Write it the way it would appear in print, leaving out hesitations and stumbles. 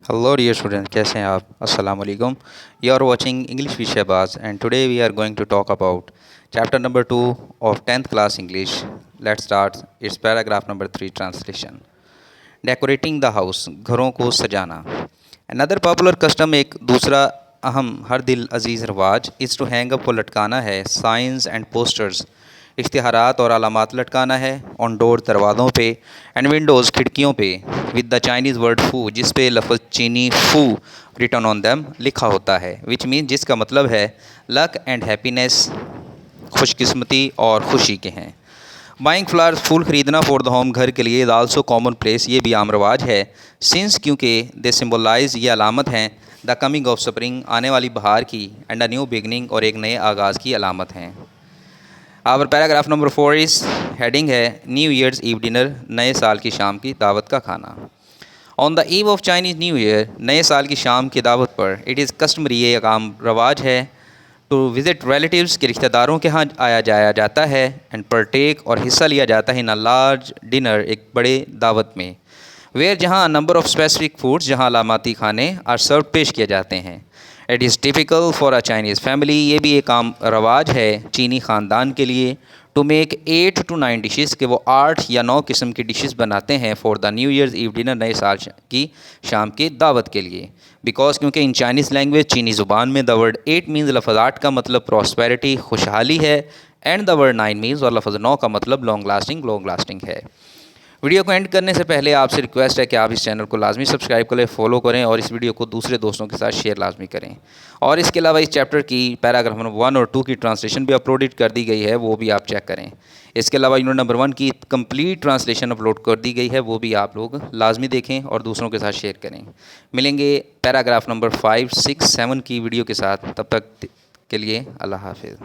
Hello dear students, कैसे हैं आप? अस्सलाम वालेकुम. You are watching English with Shehbaz and today we are going to talk about chapter number 2 of 10th class English. Let's start. It's paragraph number 3 translation. Decorating the house, घरों को सजाना. Another popular custom, एक दूसरा अहम हर दिल अजीज़ रवाज, is to hang up, वो लटकाना है, signs and posters, इश्तिहारात और अलामात लटकाना है, ऑन डोर दरवाज़ों पे, एंड विंडोज़ खिड़कियों पे, विद द चाइनीज़ वर्ड फू, जिस पे लफ्ज़ चीनी फू रिटर्न ऑन दैम लिखा होता है, विच मीन जिसका मतलब है लक एंड हैप्पीनेस, खुशकिस्मती और खुशी के हैं. बाइंग फ्लावर्स, फूल ख़रीदना फॉर द होम, घर के लिए, इज़ आल्सो कॉमन प्लेस, ये भी आम रवाज है. सिंस, क्योंकि दे सिम्बलाइज, ये अलामत हैं, द कमिंग ऑफ स्प्रिंग, आने वाली बहार की, एंड अ न्यू बिगनिंग, और एक नए आगाज़ की अलामत हैं. आवर पैराग्राफ नंबर 4 इस हेडिंग है न्यू ईयर्स ईव डिनर, नए साल की शाम की दावत का खाना. On the eve of Chinese new year, नए साल की शाम की दावत पर, इट इज़ कस्टमरी, ये एक आम रवाज है, टू विज़िट रिलेटिव्स, के रिश्तेदारों के यहाँ आया जाया जाता है, एंड परटेक, और हिस्सा लिया जाता है, इन अ लार्ज डिनर, एक बड़े दावत में, वेयर, जहाँ नंबर ऑफ स्पेसिफिक फूड्स, जहाँ अलामाती खाने आर सर्व, पेश किए जाते हैं. It is typical for a Chinese family, ये भी एक आम रवाज है चीनी ख़ानदान के लिए, टू मेक 8 to 9 डिशेज़, के वो 8 या 9 किस्म की डिशेज़ बनाते हैं, for the new year's eve dinner, नए साल की शाम की दावत के लिए. बिकॉज, क्योंकि इन चाइनीज़ लैंग्वेज, चीनी ज़ुबान में, द वर्ड 8 मीन्स, लफ्ज़ 8 का मतलब प्रॉस्पेरिटी, खुशहाली है, एंड द वर्ड 9 मीन्स, और लफ्ज़ 9 का मतलब लॉन्ग लास्टिंग है. वीडियो को एंड करने से पहले आपसे रिक्वेस्ट है कि आप इस चैनल को लाजमी सब्सक्राइब करें, फॉलो करें, और इस वीडियो को दूसरे दोस्तों के साथ शेयर लाजमी करें. और इसके अलावा इस चैप्टर की पैराग्राफ नंबर 1 और 2 की ट्रांसलेशन भी अपलोडेड कर दी गई है, वो भी आप चेक करें. इसके अलावा यूनिट नंबर 1 की कंप्लीट ट्रांसलेशन अपलोड कर दी गई है, वो भी आप लोग लाजमी देखें और दूसरों के साथ शेयर करें. मिलेंगे पैराग्राफ नंबर 5, 6, 7 की वीडियो के साथ. तब तक के लिए अल्लाह हाफिज़.